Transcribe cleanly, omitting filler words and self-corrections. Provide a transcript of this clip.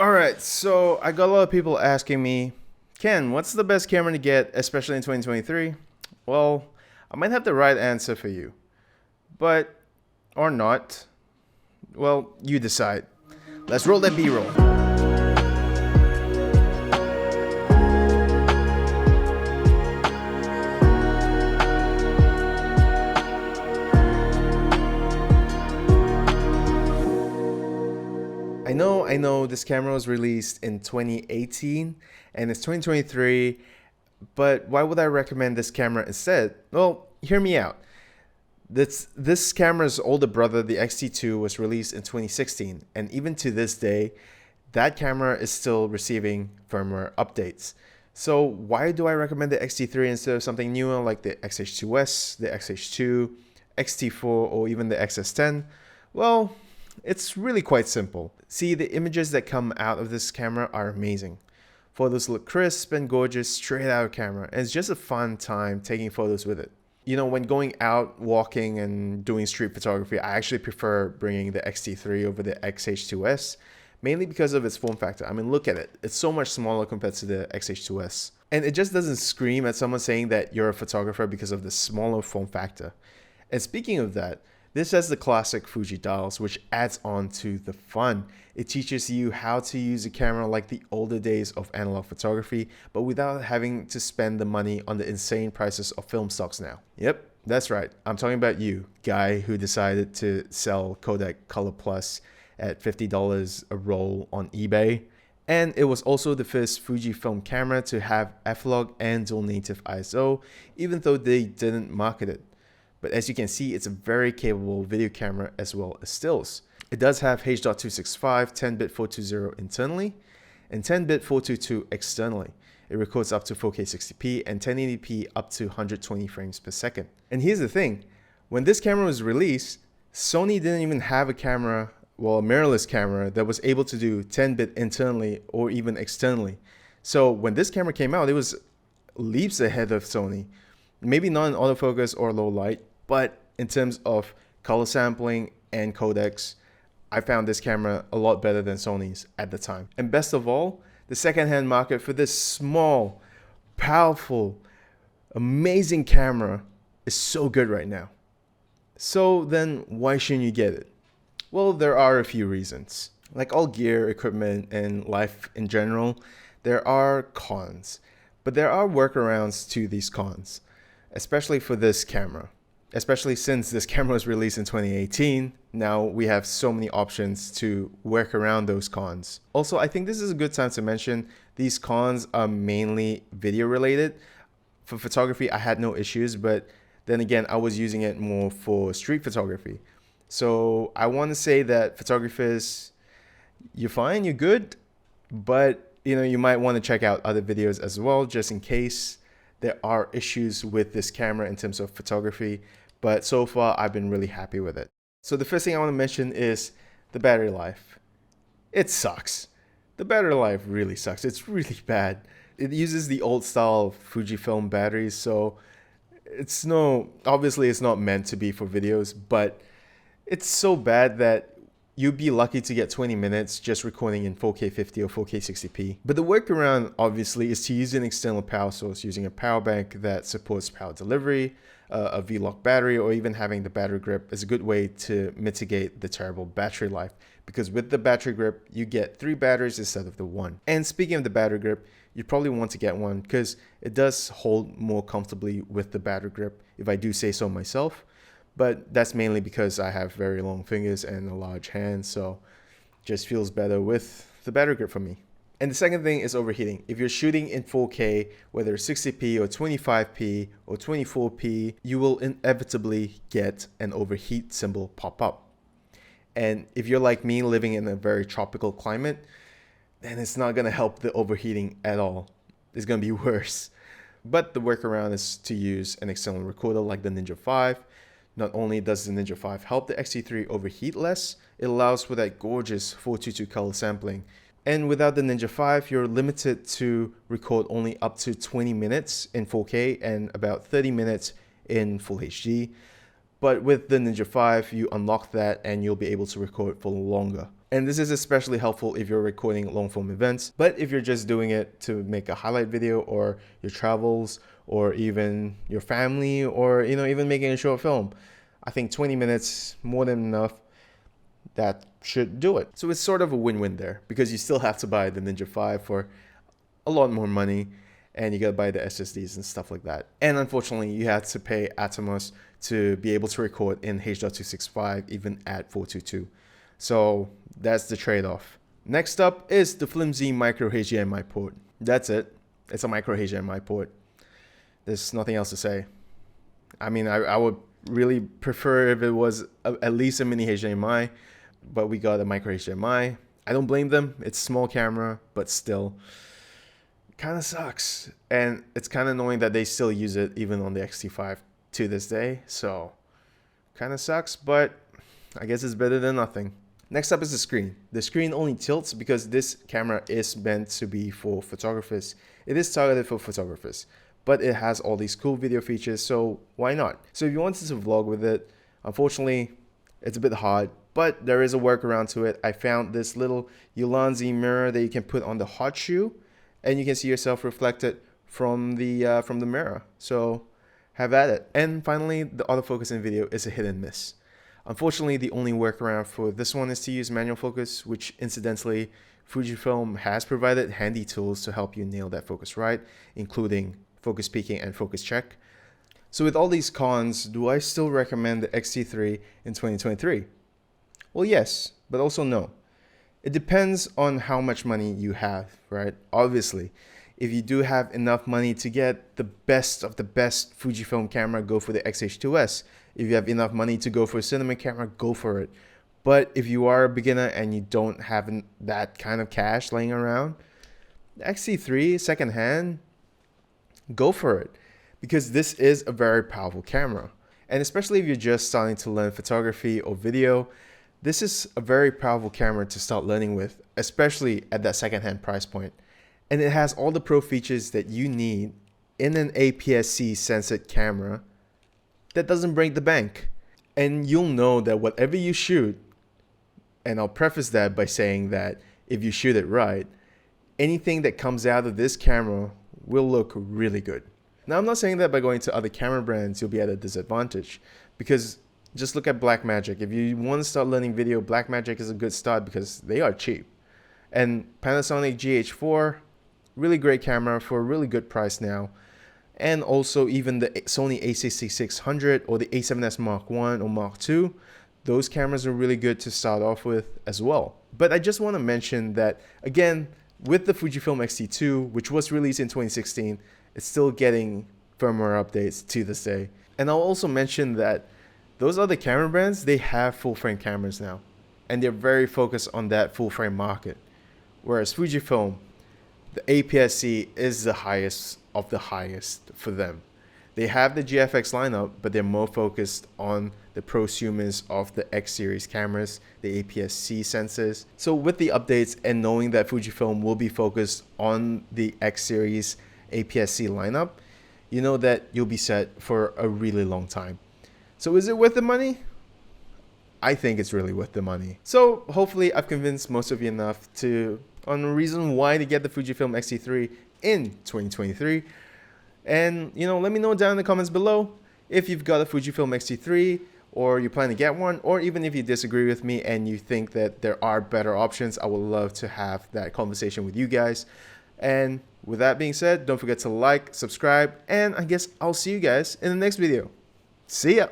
All right, so I got a lot of people asking me, Ken, what's the best camera to get, especially in 2023? Well, I might have the right answer for you, but or not. Well, you decide. Let's roll that B-roll. I know, this camera was released in 2018 and it's 2023, but why would I recommend this camera instead? Well, hear me out. This camera's older brother, the X-T2, was released in 2016, and even to this day, that camera is still receiving firmware updates. So why do I recommend the X-T3 instead of something newer like the XH2S, the XH2, X-T4, or even the XS10? Well, it's really quite simple. See, the images that come out of this camera are amazing. Photos look crisp and gorgeous straight out of camera, and it's just a fun time taking photos with it. You know, when going out walking and doing street photography, I actually prefer bringing the X-T3 over the XH2S, mainly because of its form factor. I mean, look at it. It's so much smaller compared to the XH2S. And it just doesn't scream at someone saying that you're a photographer because of the smaller form factor. And speaking of that, this has the classic Fuji dials, which adds on to the fun. It teaches you how to use a camera like the older days of analog photography, but without having to spend the money on the insane prices of film stocks now. Yep, that's right. I'm talking about you, guy who decided to sell Kodak Color Plus at $50 a roll on eBay. And it was also the first Fujifilm camera to have f-log and dual native ISO, even though they didn't market it. But as you can see, it's a very capable video camera as well as stills. It does have H.265 10-bit 420 internally and 10-bit 422 externally. It records up to 4K 60p and 1080p up to 120 frames per second. And here's the thing, when this camera was released, Sony didn't even have a camera, well, a mirrorless camera that was able to do 10-bit internally or even externally. So when this camera came out, it was leaps ahead of Sony. Maybe not in autofocus or low light, but in terms of color sampling and codecs, I found this camera a lot better than Sony's at the time. And best of all, the secondhand market for this small, powerful, amazing camera is so good right now. So then why shouldn't you get it? Well, there are a few reasons. Like all gear, equipment, and life in general, there are cons. But there are workarounds to these cons, especially for this camera. Especially since this camera was released in 2018, now we have so many options to work around those cons. Also, I think this is a good time to mention these cons are mainly video related. For photography, I had no issues, but then again, I was using it more for street photography. So I want to say that photographers, you're fine, you're good, but you might want to check out other videos as well, just in case there are issues with this camera in terms of photography. But so far, I've been really happy with it. So the first thing I want to mention is the battery life. It sucks. The battery life really sucks. It's really bad. It uses the old style Fujifilm batteries, so obviously it's not meant to be for videos, but it's so bad that you'd be lucky to get 20 minutes just recording in 4K 50 or 4K 60p. But the workaround obviously is to use an external power source using a power bank that supports power delivery, a V-Lock battery, or even having the battery grip is a good way to mitigate the terrible battery life. Because with the battery grip, you get 3 batteries instead of the 1. And speaking of the battery grip, you probably want to get one because it does hold more comfortably with the battery grip, if I do say so myself. But that's mainly because I have very long fingers and a large hand, so it just feels better with the battery grip for me. And the second thing is overheating. If you're shooting in 4K, whether 60p or 25p or 24p, you will inevitably get an overheat symbol pop up. And if you're like me, living in a very tropical climate, then it's not going to help the overheating at all. It's going to be worse. But the workaround is to use an external recorder like the Ninja 5. Not only does the Ninja 5 help the X-T3 overheat less, it allows for that gorgeous 422 color sampling. And without the Ninja 5, you're limited to record only up to 20 minutes in 4K and about 30 minutes in Full HD. But with the Ninja 5, you unlock that and you'll be able to record for longer. And this is especially helpful if you're recording long form events. But if you're just doing it to make a highlight video, or your travels, or even your family, or even making a short film, I think 20 minutes, more than enough. That should do it. So it's sort of a win-win there, because you still have to buy the Ninja 5 for a lot more money, and you gotta buy the SSDs and stuff like that. And unfortunately, you have to pay Atomos to be able to record in H.265 even at 422. So that's the trade-off. Next up is the flimsy micro HDMI port. That's it. It's a micro HDMI port. There's nothing else to say. I mean, I would really prefer if it was at least a mini HDMI, but we got a micro HDMI. I don't blame them. It's a small camera, but still, kind of sucks. And it's kind of annoying that they still use it even on the X-T5 to this day. So kind of sucks, but I guess it's better than nothing. Next up is the screen. The screen only tilts because this camera is meant to be for photographers. It is targeted for photographers, but it has all these cool video features, so why not? So if you wanted to vlog with it, unfortunately, it's a bit hard, but there is a workaround to it. I found this little Ulanzi mirror that you can put on the hot shoe, and you can see yourself reflected from the mirror. So have at it. And finally, the autofocus in video is a hit and miss. Unfortunately, the only workaround for this one is to use manual focus, which incidentally, Fujifilm has provided handy tools to help you nail that focus right, including focus peaking and focus check. So with all these cons, do I still recommend the X-T3 in 2023? Well, yes, but also no. It depends on how much money you have, right? Obviously, if you do have enough money to get the best of the best Fujifilm camera, go for the X-H2S. If you have enough money to go for a cinema camera, go for it. But if you are a beginner and you don't have that kind of cash laying around, the X-T3 secondhand, go for it, because this is a very powerful camera. And especially if you're just starting to learn photography or video, this is a very powerful camera to start learning with, especially at that secondhand price point. And it has all the pro features that you need in an APS-C censored camera that doesn't break the bank. And you'll know that whatever you shoot, and I'll preface that by saying that if you shoot it right, anything that comes out of this camera will look really good. Now, I'm not saying that by going to other camera brands, you'll be at a disadvantage, because just look at Blackmagic. If you want to start learning video, Blackmagic is a good start because they are cheap. And Panasonic GH4, really great camera for a really good price now. And also even the Sony a6600 or the a7S Mark I or Mark II, those cameras are really good to start off with as well. But I just want to mention that, again, with the Fujifilm X-T2, which was released in 2016, it's still getting firmware updates to this day. And I'll also mention that those other camera brands, they have full frame cameras now, and they're very focused on that full frame market. Whereas Fujifilm, the APS-C is the highest of the highest for them. They have the GFX lineup, but they're more focused on the prosumers of the X series cameras, the APS-C sensors. So with the updates and knowing that Fujifilm will be focused on the X series APS-C lineup, you know that you'll be set for a really long time. So is it worth the money? I think it's really worth the money. So hopefully I've convinced most of you enough on a reason why to get the Fujifilm X-T3 in 2023. And let me know down in the comments below if you've got a Fujifilm X-T3 or you plan to get one, or even if you disagree with me and you think that there are better options. I would love to have that conversation with you guys. And with that being said, don't forget to like, subscribe, and I guess I'll see you guys in the next video. See ya!